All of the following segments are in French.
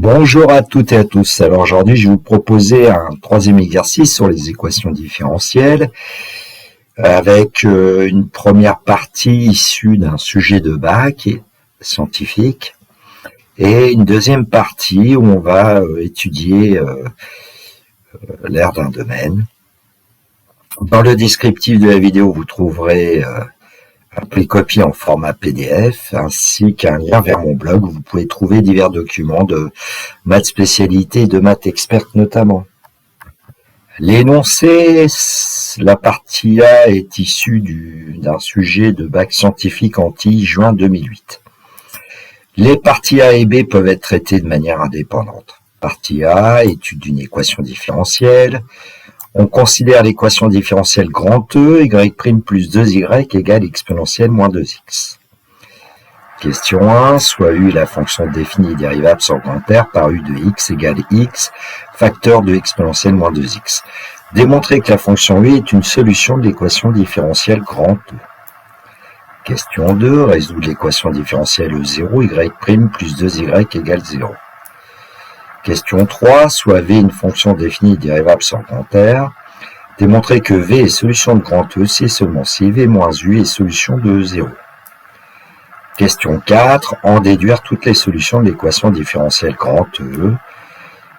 Bonjour à toutes et à tous. Alors aujourd'hui, je vais vous proposer un troisième exercice sur les équations différentielles avec une première partie issue d'un sujet de bac scientifique et une deuxième partie où on va étudier l'aire d'un domaine. Dans le descriptif de la vidéo, vous trouverez les copies en format PDF, ainsi qu'un lien vers mon blog où vous pouvez trouver divers documents de maths spécialité et de maths experte notamment. L'énoncé, la partie A est issue d'un sujet de bac scientifique anti-juin 2008. Les parties A et B peuvent être traitées de manière indépendante. Partie A, étude d'une équation différentielle. On considère l'équation différentielle grand E, y' plus 2y égale exponentielle moins 2x. Question 1, soit U la fonction définie et dérivable sur grand R par U de x égale x, facteur de exponentielle moins 2x. Démontrer que la fonction U est une solution de l'équation différentielle grand E. Question 2, résoudre l'équation différentielle E0, y' plus 2y égale 0. Question 3, soit V une fonction définie et dérivable sur grand R. Démontrer que V est solution de grand E si et seulement si V moins U est solution de E0. Question 4, en déduire toutes les solutions de l'équation différentielle grand E.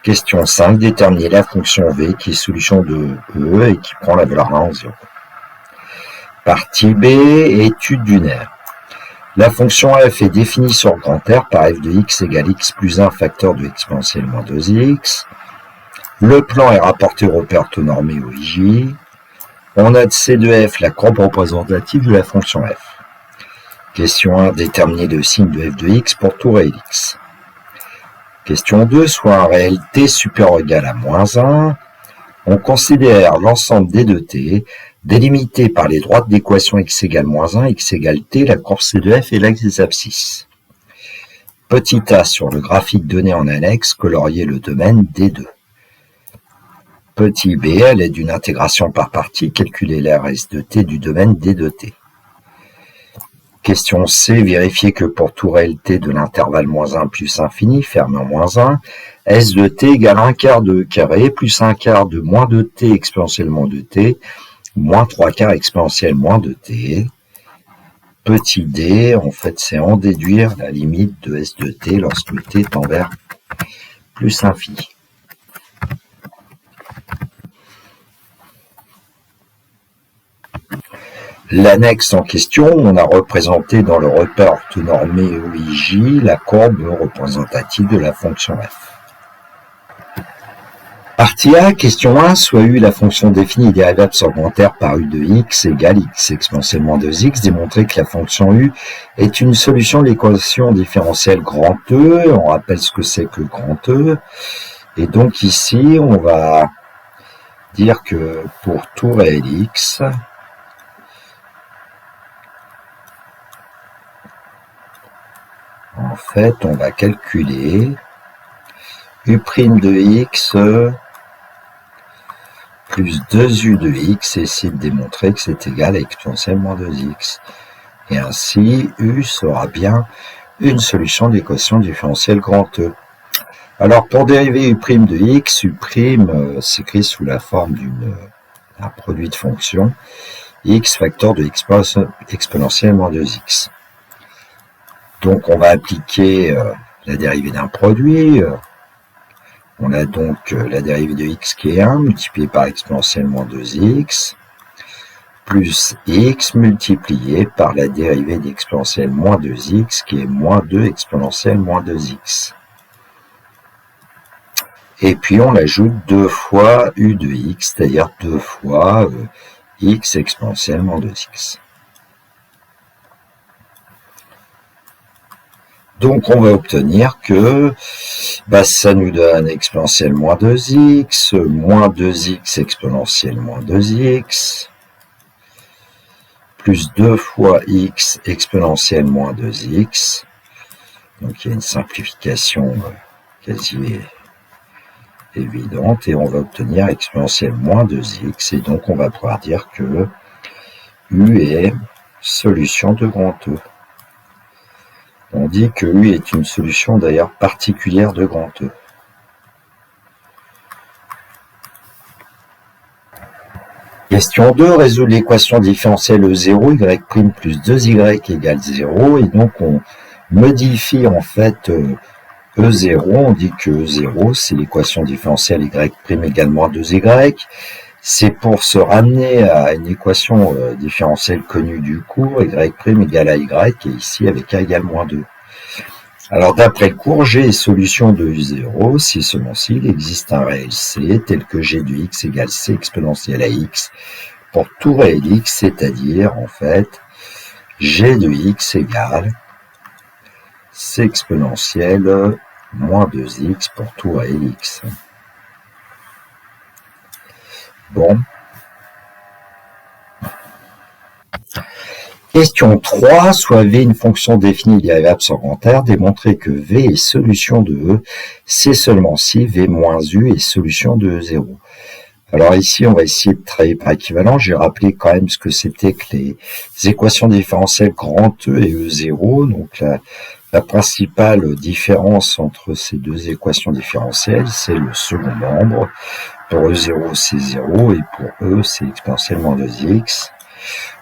Question 5, déterminer la fonction V qui est solution de E et qui prend la valeur 1 en 0. Partie B, étude d'une aire. La fonction f est définie sur grand R par f de x égale x plus 1 facteur de exponentielle moins 2x. Le plan est rapporté au repère orthonormé OIJ. On a de C de f la courbe représentative de la fonction f. Question 1, déterminer le signe de f de x pour tout réel x. Question 2, soit un réel t supérieur ou égal à moins 1. On considère l'ensemble des deux t délimité par les droites d'équation x égale moins 1, x égale t, la courbe C de f et l'axe des abscisses. Petit a sur le graphique donné en annexe, colorier le domaine D2. Petit b, à l'aide d'une intégration par partie, calculer la RS de t du domaine D de t. Question C, vérifier que pour tout réel t de l'intervalle moins 1 plus infini, fermé en moins 1, S de t égale 1 quart de carré plus 1 quart de moins 2t exponentiellement de t, moins 3 quarts exponentielle moins 2t. Petit d, en fait, c'est en déduire la limite de S de t lorsque t tend vers plus infini. L'annexe en question, on a représenté dans le repère orthonormé OIJ la courbe représentative de la fonction f. Partie A, question 1, soit U la fonction définie et dérivable sur grand R par U de x égale x exponentielle moins 2x, démontrer que la fonction U est une solution de l'équation différentielle grand E. On rappelle ce que c'est que grand E. Et donc ici, on va dire que pour tout réel x, en fait, on va calculer U' de x plus 2u de x et essayer de démontrer que c'est égal à exponentielle moins 2x. Et ainsi, u sera bien une solution de l'équation différentielle grand E. Alors, pour dériver U' de x, U' s'écrit sous la forme d'un produit de fonction x facteur de exponentielle moins 2x. Donc, on va appliquer la dérivée d'un produit. On a donc la dérivée de x qui est 1 multiplié par exponentielle moins 2x plus x multiplié par la dérivée d'exponentielle moins 2x qui est moins 2 exponentielle moins 2x. Et puis on ajoute 2 fois u de x, c'est-à-dire 2 fois x exponentielle moins 2x. Donc, on va obtenir que ça nous donne exponentielle moins 2x, moins 2x exponentielle moins 2x, plus 2 fois x exponentielle moins 2x. Donc, il y a une simplification quasi évidente et on va obtenir exponentielle moins 2x. Et donc, on va pouvoir dire que U est solution de grand E. On dit que U est une solution d'ailleurs particulière de grand E. Question 2, résoudre l'équation différentielle E0, y' plus 2y égale 0, et donc on modifie en fait E0, on dit que E0 c'est l'équation différentielle y' égale moins 2y, c'est pour se ramener à une équation différentielle connue du cours, y' égale à y, et ici avec a égale moins 2. Alors d'après le cours, G est solution de U0 si seulement s'il existe un réel C tel que G de x égale C exponentielle à x pour tout réel x, c'est-à-dire en fait G de x égale C exponentielle moins 2x pour tout réel x. Bon. Question 3, soit V une fonction définie dérivable sans grand R, démontrer que V est solution de E, c'est seulement si V moins U est solution de E0. Alors ici, on va essayer de travailler par équivalent. J'ai rappelé quand même ce que c'était que les équations différentielles grand E et E0. Donc la principale différence entre ces deux équations différentielles, c'est le second membre. Pour E0, c'est 0 et pour E, c'est exponentielle moins 2x.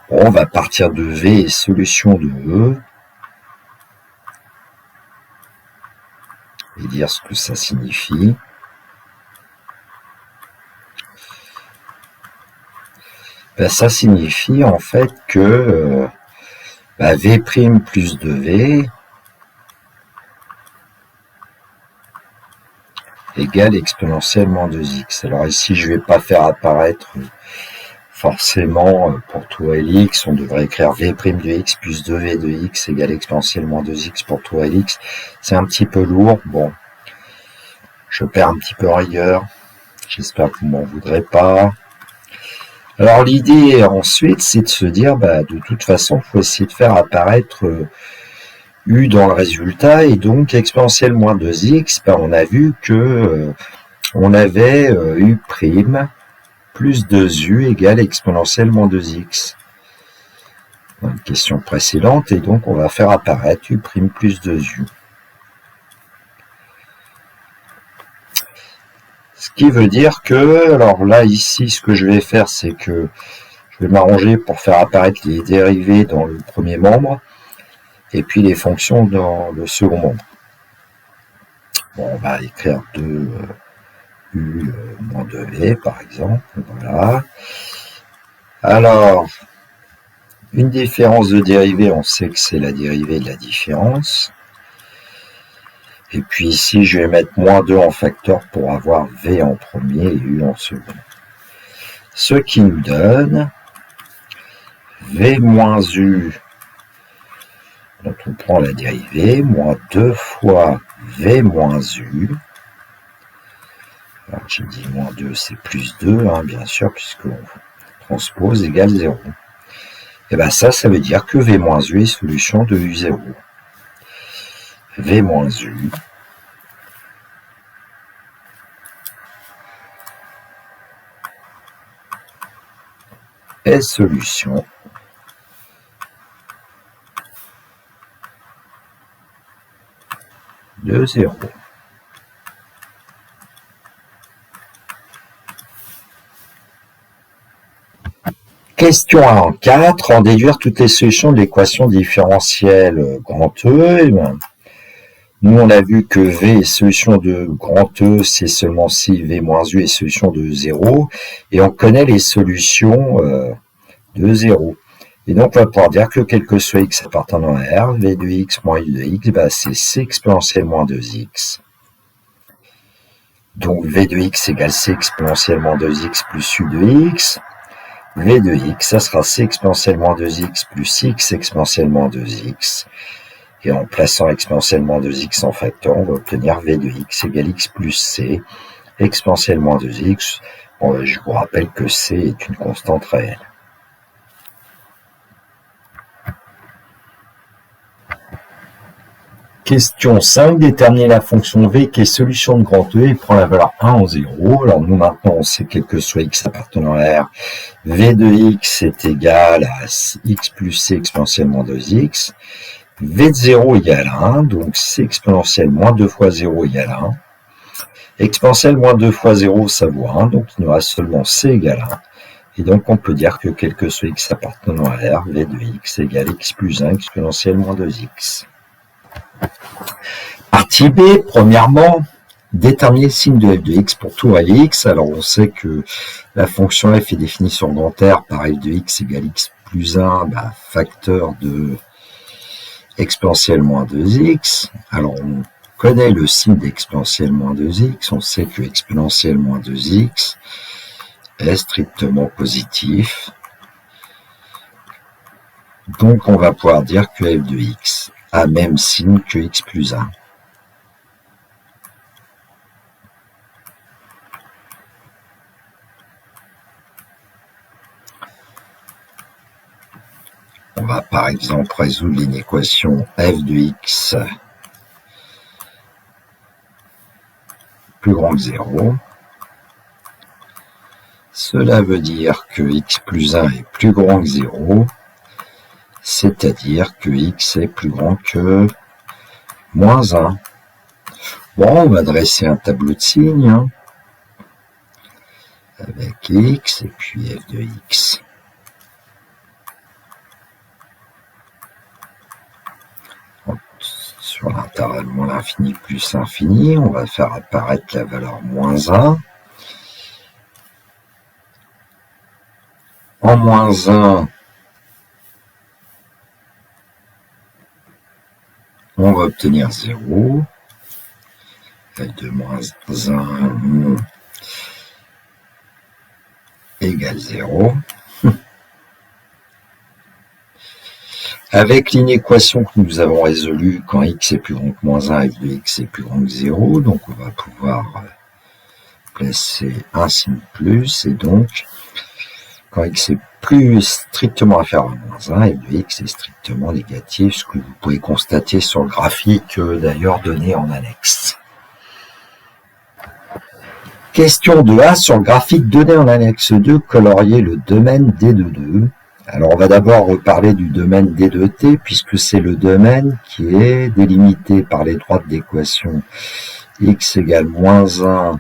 Bon, on va partir de V, solution de E, et dire ce que ça signifie. Ben, ça signifie en fait que V' plus 2V égale exponentielle moins 2x. Alors ici, je ne vais pas faire apparaître forcément, pour tout Lx, on devrait écrire V' de x plus 2V de x égale exponentielle moins 2x pour tout Lx. C'est un petit peu lourd. Bon, je perds un petit peu en rigueur. J'espère que vous m'en voudrez pas. Alors l'idée ensuite, c'est de se dire, de toute façon, il faut essayer de faire apparaître U dans le résultat, et donc exponentielle moins 2x, on a vu que on avait U' plus 2u égale exponentielle moins 2x. Dans une question précédente, et donc on va faire apparaître U' plus 2u. Ce qui veut dire que, alors là ici, ce que je vais faire, c'est que je vais m'arranger pour faire apparaître les dérivés dans le premier membre, et puis les fonctions dans le second membre. Bon, on va écrire 2 U moins 2V, par exemple. Voilà. Alors, une différence de dérivée, on sait que c'est la dérivée de la différence. Et puis ici, je vais mettre moins 2 en facteur pour avoir V en premier et U en second. Ce qui nous donne V moins U, dont on prend la dérivée, moins 2 fois V moins U. Alors j'ai dit moins 2, c'est plus 2, bien sûr, puisqu'on transpose égale 0. Et bien ça veut dire que V moins U est solution de U0. V moins U est solution de 0. Question 1 en 4, en déduire toutes les solutions de l'équation différentielle grand E. Nous, on a vu que V est solution de grand E, c'est seulement si V moins U est solution de 0. Et on connaît les solutions de 0. Et donc, on va pouvoir dire que quel que soit x appartenant à R, V de x moins U de x, c'est C exponentielle moins 2x. Donc, V de x égale C exponentielle moins 2x plus U de x. V de x, ça sera C exponentielle moins 2x plus x exponentielle moins 2x. Et en plaçant exponentielle moins 2x en facteur, on va obtenir V de x égale x plus C exponentielle moins 2x. Bon, je vous rappelle que C est une constante réelle. Question 5, déterminer la fonction V qui est solution de grand E et prend la valeur 1 en 0. Alors nous maintenant on sait quel que soit x appartenant à R, V de x est égal à x plus C exponentielle moins 2x. v de 0 égale 1, donc c exponentielle moins 2 fois 0 égale 1. Exponentielle moins 2 fois 0, ça vaut 1, donc il nous reste seulement c égale 1. Et donc on peut dire que quel que soit x appartenant à R, v de x égale x plus 1 exponentielle moins 2x. Partie B, premièrement, déterminer le signe de f de x pour tout réel x. Alors on sait que la fonction f est définie sur grand R par f de x égale x plus 1, facteur de exponentielle moins 2x. Alors on connaît le signe d'exponentielle moins 2x, on sait que exponentielle moins 2x est strictement positif. Donc on va pouvoir dire que f de x a même signe que x plus 1. On va par exemple résoudre l'inéquation f de x plus grand que 0. Cela veut dire que x plus 1 est plus grand que 0, c'est-à-dire que x est plus grand que moins 1. Bon, on va dresser un tableau de signes, avec x et puis f de x. Sur l'intervalle moins l'infini plus l'infini, on va faire apparaître la valeur moins 1. En moins 1, on va obtenir 0. F de moins 1 égale 0. Avec l'inéquation que nous avons résolue, quand x est plus grand que moins 1, f de x est plus grand que 0, donc on va pouvoir placer un signe plus, et donc, quand x est plus strictement inférieur à moins 1, f de x est strictement négatif, ce que vous pouvez constater sur le graphique d'ailleurs donné en annexe. Question 2a, sur le graphique donné en annexe 2, colorier le domaine D de 2. Alors on va d'abord reparler du domaine D de t, puisque c'est le domaine qui est délimité par les droites d'équation x égale moins 1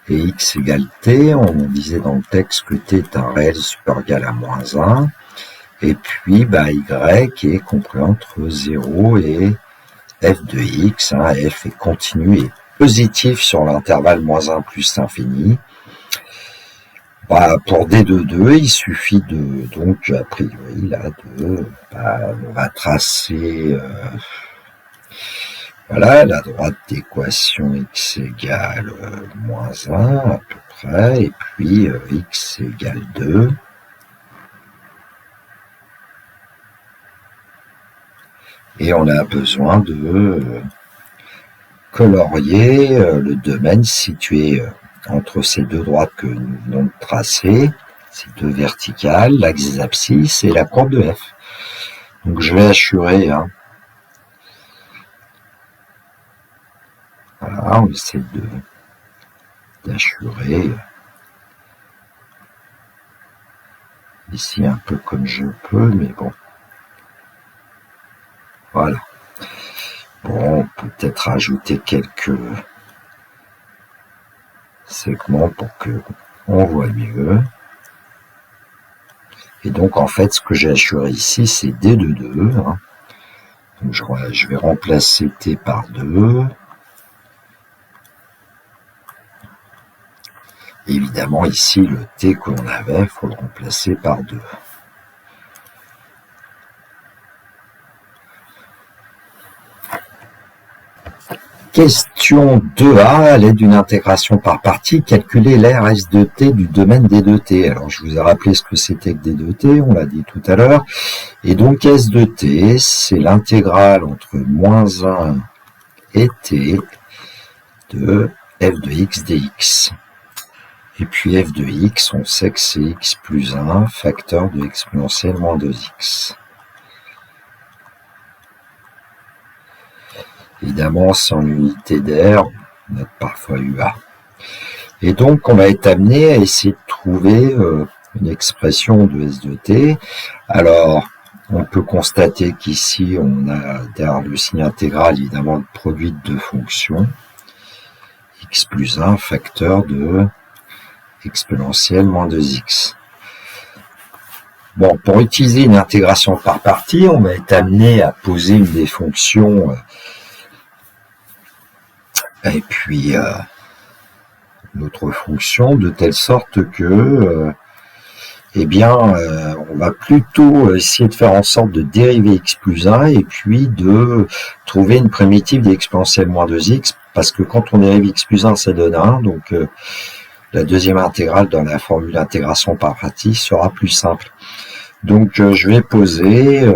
et x égale t. On disait dans le texte que t est un réel supérieur égal à moins 1. Et puis y est compris entre 0 et f de x. F est continu et positif sur l'intervalle moins 1 plus l'infini. Pour D de 2, il suffit de, donc, a priori, là, on va tracer, voilà, la droite d'équation x égale moins 1, à peu près, et puis x égale 2. Et on a besoin de colorier le domaine situé entre ces deux droites que nous venons de tracer, ces deux verticales, l'axe des abscisses et la courbe de f. Donc je vais assurer, voilà, on essaie d'assurer ici un peu comme je peux, mais bon, voilà. Bon, on peut peut-être rajouter quelques segments pour que on voit mieux. Et donc en fait ce que j'ai assuré ici c'est D de 2. Donc je vais remplacer T par 2. Évidemment ici le T que l'on avait, il faut le remplacer par 2. Question 2a, à l'aide d'une intégration par partie, calculer l'aire S de t du domaine D de t. Alors je vous ai rappelé ce que c'était que D de t, on l'a dit tout à l'heure. Et donc S de t, c'est l'intégrale entre moins 1 et t de f de x dx. Et puis f de x, on sait que c'est x plus 1, facteur de exponentielle moins 2x. Évidemment, sans l'unité d'air, on note parfois UA. Et donc, on va être amené à essayer de trouver une expression de S de t. Alors, On peut constater qu'ici, on a derrière le signe intégral, évidemment, le produit de deux fonctions, x plus 1, facteur de exponentielle moins 2x. Bon, pour utiliser une intégration par partie, on va être amené à poser une des fonctions et puis notre fonction de telle sorte que on va plutôt essayer de faire en sorte de dériver x plus 1 et puis de trouver une primitive d'exponentielle moins 2x, parce que quand on dérive x plus 1, ça donne 1, donc la deuxième intégrale dans la formule d'intégration par partie sera plus simple. Donc je vais poser,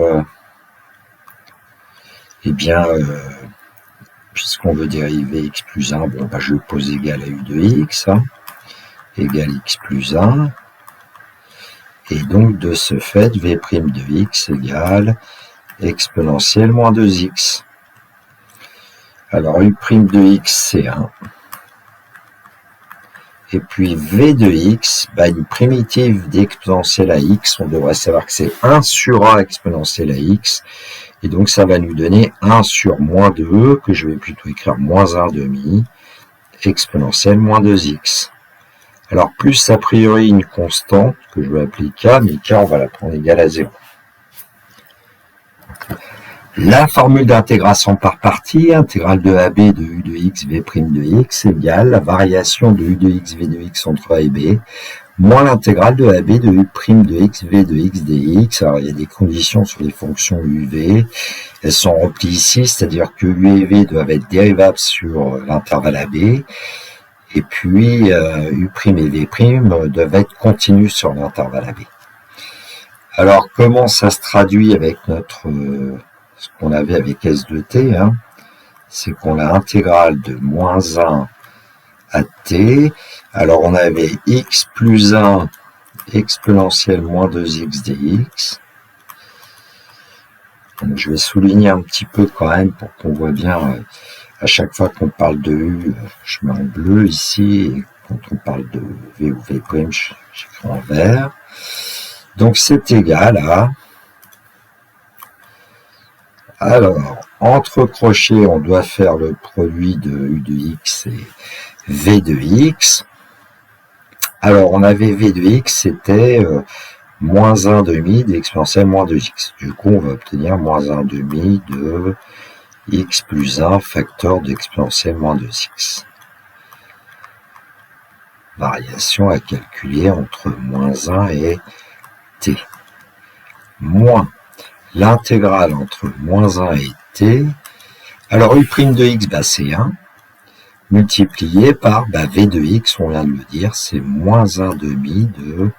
puisqu'on veut dériver x plus 1, bon, je vais poser égal à u de x, égale x plus 1, et donc de ce fait, v' de x égale exponentielle moins 2x. Alors u' de x, c'est 1. Et puis v de x, une primitive d'exponentielle à x, on devrait savoir que c'est 1 sur a exponentielle à x, et donc ça va nous donner 1 sur moins 2, que je vais plutôt écrire moins 1 demi, exponentielle moins 2x. Alors plus a priori une constante, que je vais appeler k, mais k on va la prendre égale à 0. La formule d'intégration par partie, intégrale de AB de u de x, v' de x, égale la variation de u de x, v de x entre a et b, moins l'intégrale de AB de u' de x, v de x dx. Alors il y a des conditions sur les fonctions u, v, elles sont remplies ici, c'est-à-dire que u et v doivent être dérivables sur l'intervalle AB, et puis u' et v' doivent être continus sur l'intervalle AB. Alors comment ça se traduit avec notre... ce qu'on avait avec S de t, c'est qu'on a intégrale de moins 1 à t. Alors on avait x plus 1 exponentielle moins 2x dx. Donc je vais souligner un petit peu quand même pour qu'on voit bien, à chaque fois qu'on parle de u, je mets en bleu ici, et quand on parle de v ou v', j'écris en vert. Donc c'est égal à... Alors, entre crochets, on doit faire le produit de u de x et v de x. Alors, on avait v de x, c'était moins 1 demi d'exponentielle moins 2x. Du coup, on va obtenir moins 1 demi de x plus 1 facteur d'exponentielle moins 2x. Variation à calculer entre moins 1 et t. Moins l'intégrale entre moins 1 et t, alors u' de x, c'est 1, multiplié par v de x, on vient de le dire, c'est moins 1 demi de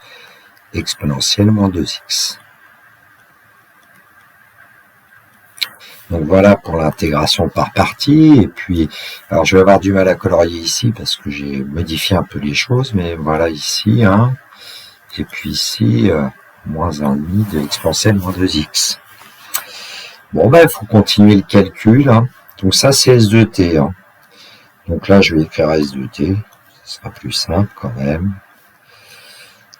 exponentielle moins 2x. Donc voilà pour l'intégration par partie, et puis, alors je vais avoir du mal à colorier ici, parce que j'ai modifié un peu les choses, mais voilà ici, et puis ici, moins 1,5 de exponentielle moins 2x. Bon, il faut continuer le calcul. Donc ça, c'est S de t. Donc là, je vais écrire S de t. Ce sera plus simple quand même.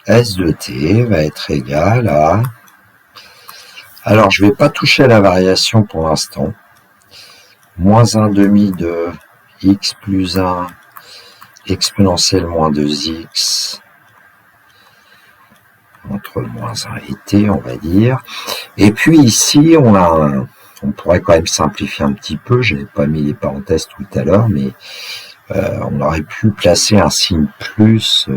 S de t va être égal à... Alors, je ne vais pas toucher à la variation pour l'instant. Moins 1 demi de x plus 1 exponentielle moins 2x entre moins 1 et t, on va dire. Et puis ici, on pourrait quand même simplifier un petit peu, je n'avais pas mis les parenthèses tout à l'heure, mais on aurait pu placer un signe plus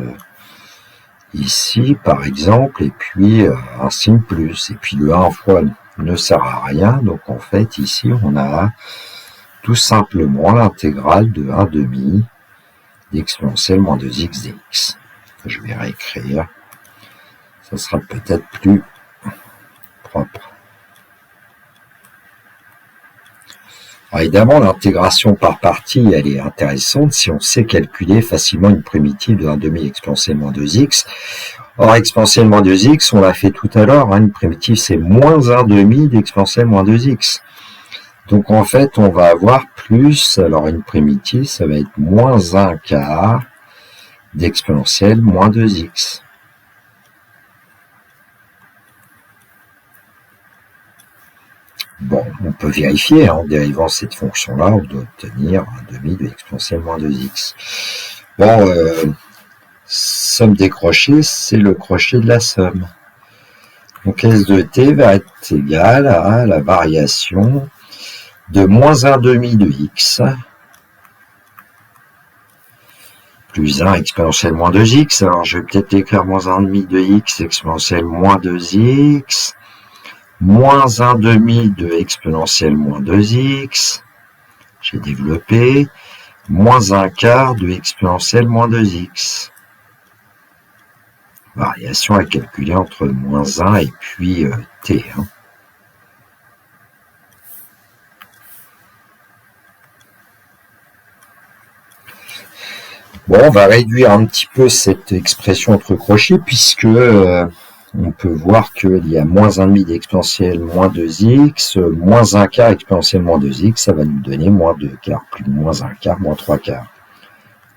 ici, par exemple, et puis un signe plus. Et puis le 1 fois ne sert à rien, donc en fait, ici, on a tout simplement l'intégrale de 1 demi d'exponentielle moins 2x dx. Je vais réécrire. Ça sera peut-être plus propre. Alors évidemment, l'intégration par partie, elle est intéressante si on sait calculer facilement une primitive de 1 demi exponentielle moins 2x. Or, exponentielle moins 2x, on l'a fait tout à l'heure, une primitive c'est moins 1 demi d'exponentielle moins 2x. Donc en fait, on va avoir plus, alors une primitive, ça va être moins 1 quart d'exponentielle moins 2x. Bon, on peut vérifier, en dérivant cette fonction-là, on doit obtenir un demi de exponentielle moins 2x. Bon, somme des crochets, c'est le crochet de la somme. Donc S de t va être égal à la variation de moins 1 demi de x plus 1 exponentielle moins 2x. Alors je vais peut-être écrire moins 1 demi de x exponentielle moins 2x moins 1 demi de exponentielle moins 2x. J'ai développé moins 1 quart de exponentielle moins 2x. Variation à calculer entre moins 1 et puis t. Bon, on va réduire un petit peu cette expression entre crochets puisque on peut voir qu'il y a moins 1 demi d'exponentielle moins 2x, moins 1 quart exponentielle moins 2x, ça va nous donner moins 2 quarts, plus moins 1 quart, moins 3 quarts.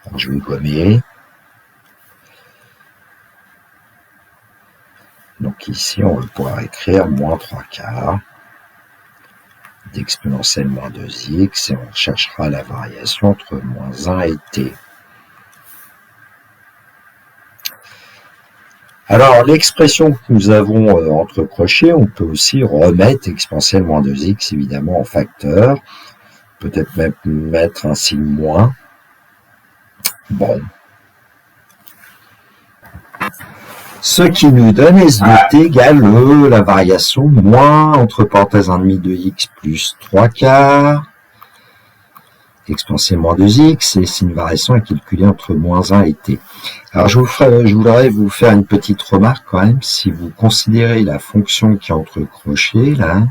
Alors, je vais gommer. Donc ici, on va pouvoir écrire moins 3 quarts d'exponentielle moins 2x et on cherchera la variation entre moins 1 et t. Alors, l'expression que nous avons entre crochets, on peut aussi remettre exponentielle moins 2x, évidemment, en facteur. Peut-être même mettre un signe moins. Bon. Ce qui nous donne S de t égale la variation moins, entre parenthèses, 1,5 de x plus 3 quarts, exponentielle moins 2x, et c'est une variation à calculer entre moins 1 et t. Alors, je voudrais vous faire une petite remarque quand même. Si vous considérez la fonction qui est entre crochets, là,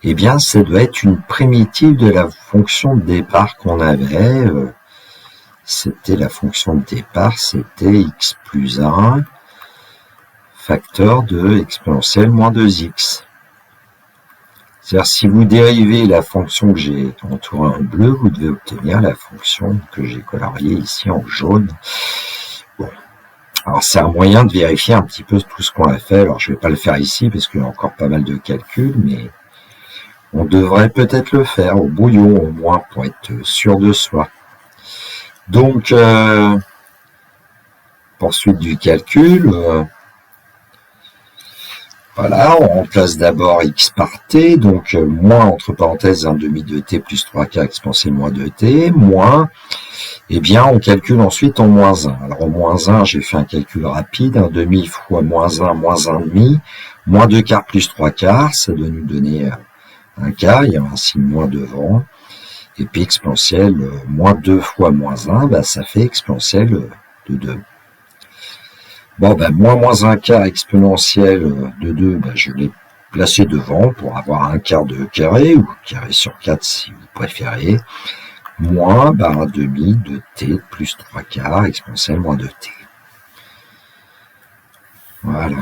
eh bien, ça doit être une primitive de la fonction de départ qu'on avait. C'était la fonction de départ, c'était x plus 1, facteur de exponentielle moins 2x. C'est-à-dire, si vous dérivez la fonction que j'ai entourée en bleu, vous devez obtenir la fonction que j'ai coloriée ici en jaune. Bon. Alors, c'est un moyen de vérifier un petit peu tout ce qu'on a fait. Alors, je ne vais pas le faire ici parce qu'il y a encore pas mal de calculs, mais on devrait peut-être le faire au brouillon, au moins, pour être sûr de soi. Donc, poursuite du calcul. Voilà, on remplace d'abord x par t, donc moins entre parenthèses 1 demi de t plus 3 quarts exponentielle moins 2t, moins, eh bien on calcule ensuite en moins 1. Alors en moins 1, j'ai fait un calcul rapide, 1 demi fois moins 1 demi, moins 2 quarts plus 3 quarts, ça doit nous donner un quart, il y a un signe moins devant, et puis exponentielle moins 2 fois moins 1, bah, ça fait exponentielle de 2. Bon, ben, moins 1 quart exponentielle de 2, ben, je l'ai placé devant pour avoir un quart de carré, ou carré sur 4 si vous préférez, moins ben, 1 demi de t plus 3 quarts exponentielle moins 2t. Voilà.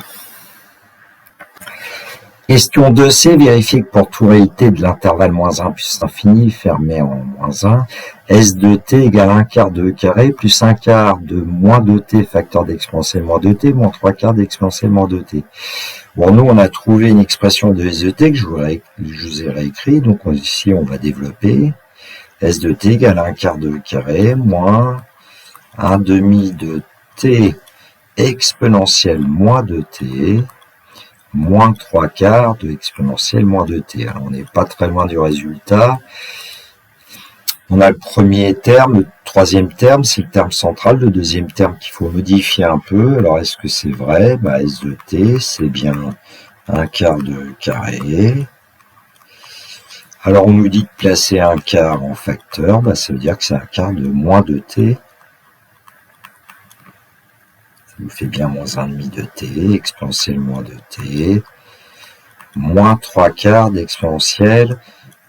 Question 2c, vérifier que pour tout réalité de l'intervalle moins 1 plus infini fermé en moins 1, S de t égale 1 quart de carré plus 1 quart de moins 2t facteur d'exponentielle moins 2t moins 3 quarts d'exponentielle moins 2t. Bon, nous, on a trouvé une expression de S de t que je vous ai réécrit. Donc ici, on va développer. S de t égale 1 quart de carré moins 1 demi de t exponentielle moins 2t moins 3 quarts de exponentielle moins 2t. Alors, on n'est pas très loin du résultat. On a le premier terme, le troisième terme, c'est le terme central, le deuxième terme qu'il faut modifier un peu. Alors, est-ce que c'est vrai? Bah, S de t, c'est bien 1 quart de carré. Alors, on nous dit de placer un quart en facteur, bah, ça veut dire que c'est un quart de moins 2t. Ça nous fait bien moins 1 demi de t, exponentielle moins 2t, moins 3 quarts d'exponentielle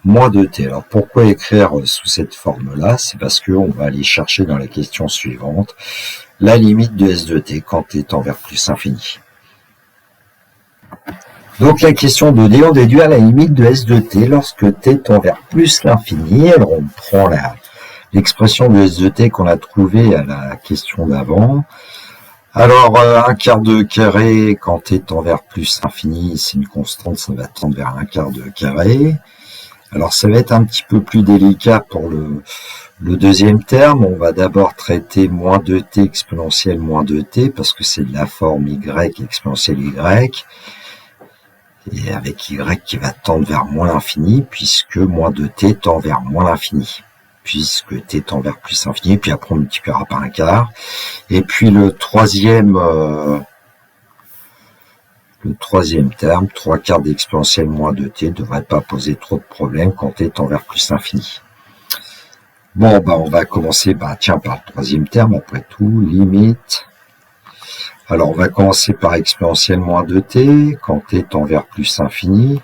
moins 2t. Alors pourquoi écrire sous cette forme-là? C'est parce qu'on va aller chercher dans la question suivante la limite de S de t quand t tend vers plus infini. Donc la question 2D, on déduit la limite de S de t lorsque t tend vers plus l'infini. Alors on prend l'expression de S de t qu'on a trouvée à la question d'avant. Alors, un quart de carré, quand t tend vers plus infini, c'est une constante, ça va tendre vers un quart de carré. Alors, ça va être un petit peu plus délicat pour le deuxième terme. On va d'abord traiter moins 2t exponentielle moins 2t, parce que c'est de la forme y exponentielle y, et avec y qui va tendre vers moins l'infini, puisque moins 2t tend vers moins l'infini, puisque t tend vers plus infini, puis après on multipliera par un quart. Et puis le troisième terme, 3 quarts d'exponentielle moins 2t, ne devrait pas poser trop de problèmes quand t tend vers plus infini. Bon, on va commencer par le troisième terme, après tout, limite. Alors, on va commencer par exponentielle moins 2t, quand t tend vers plus infini.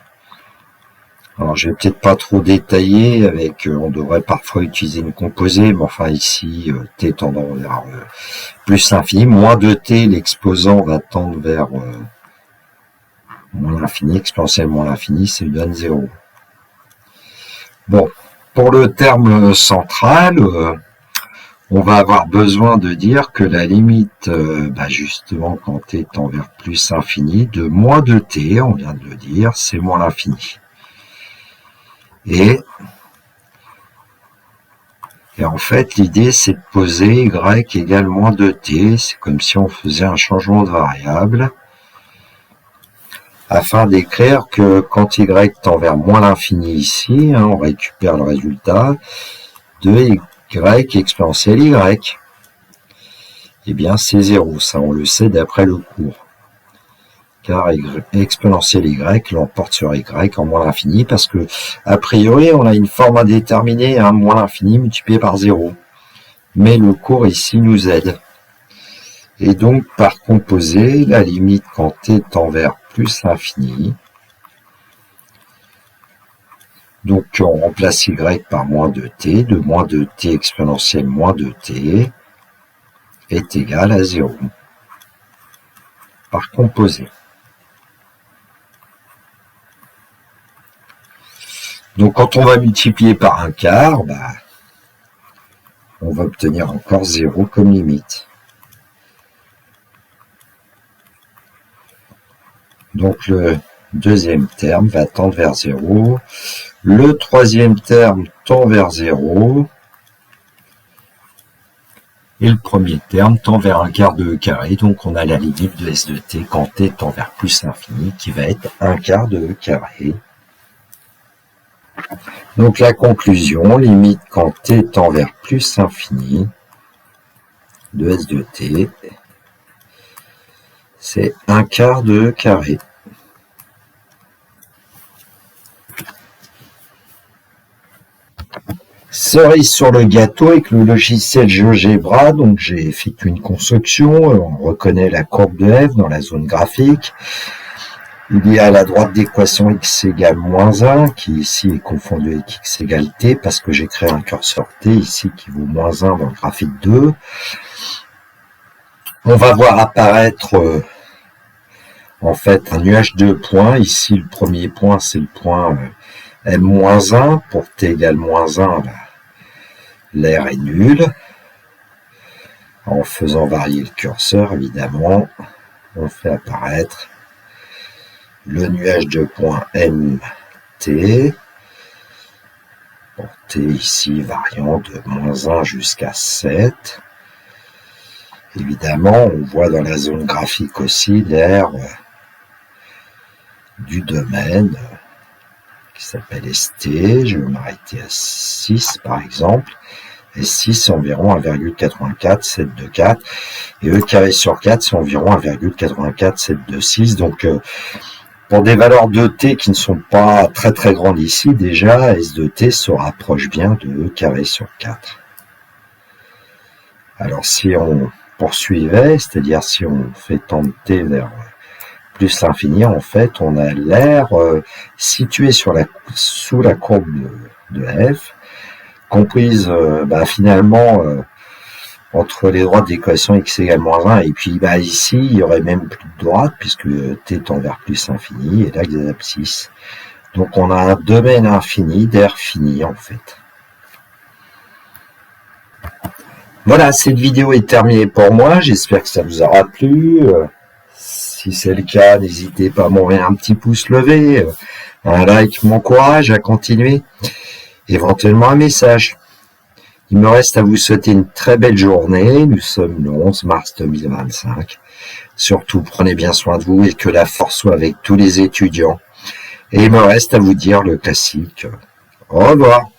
Alors, je vais peut-être pas trop détailler avec, on devrait parfois utiliser une composée, mais enfin ici, t tendant vers plus l'infini, moins 2t, l'exposant va tendre vers moins l'infini, exponentielle moins l'infini, ça lui donne 0. Bon, pour le terme central, on va avoir besoin de dire que la limite, justement, quand t tend vers plus infini, de moins 2t, on vient de le dire, c'est moins l'infini. Et en fait, l'idée, c'est de poser y égale moins 2t. C'est comme si on faisait un changement de variable afin d'écrire que quand y tend vers moins l'infini ici, on récupère le résultat de y exponentielle y. Eh bien, c'est 0. Ça, on le sait d'après le cours. Car exponentielle y l'emporte sur y en moins l'infini, parce que, a priori, on a une forme indéterminée, moins l'infini multiplié par 0. Mais le cours ici nous aide. Et donc, par composé, la limite quand t tend vers plus l'infini, donc on remplace y par moins 2t, de moins 2t exponentielle moins 2t est égal à 0. Par composé. Donc, quand on va multiplier par un quart, on va obtenir encore 0 comme limite. Donc, le deuxième terme va tendre vers 0. Le troisième terme tend vers 0. Et le premier terme tend vers un quart de e carré. Donc, on a la limite de s de t quand t tend vers plus l'infini, qui va être un quart de e carré. Donc la conclusion, limite quand t tend vers plus l'infini de s de t, c'est un quart de e carré. Cerise sur le gâteau avec le logiciel GeoGebra, donc j'ai effectué une construction, on reconnaît la courbe de f dans la zone graphique. Il y a la droite d'équation x égale moins 1, qui ici est confondue avec x égale t, parce que j'ai créé un curseur t ici qui vaut moins 1 dans le graphique 2. On va voir apparaître en fait un nuage de points. Ici, le premier point, c'est le point m-1. Pour t égale moins 1, l'air est nul. En faisant varier le curseur, évidemment, on fait apparaître le nuage de points mt, pour t ici variant de moins 1 jusqu'à 7. Évidemment, on voit dans la zone graphique aussi l'aire du domaine qui s'appelle ST. Je vais m'arrêter à 6 par exemple. S6 c'est environ 1,84, 724. Et E carré sur 4 c'est environ 1,84, 726. Donc pour des valeurs de t qui ne sont pas très très grandes ici, déjà S de t se rapproche bien de E carré sur 4. Alors si on poursuivait, c'est-à-dire si on fait tendre t vers plus l'infini, en fait on a l'aire située sous la courbe de f, comprise finalement entre les droites d'équation x égale moins 1 et puis ici il y aurait même plus de droite puisque t tend vers plus infini et l'axe des abscisses. Donc on a un domaine infini d'aire fini en fait. Voilà, cette vidéo est terminée pour moi. J'espère que ça vous aura plu. Si c'est le cas, n'hésitez pas à m'envoyer un petit pouce levé, un like m'encourage à continuer, éventuellement un message. Il me reste à vous souhaiter une très belle journée. Nous sommes le 11 mars 2025. Surtout, prenez bien soin de vous et que la force soit avec tous les étudiants. Et il me reste à vous dire le classique. Au revoir.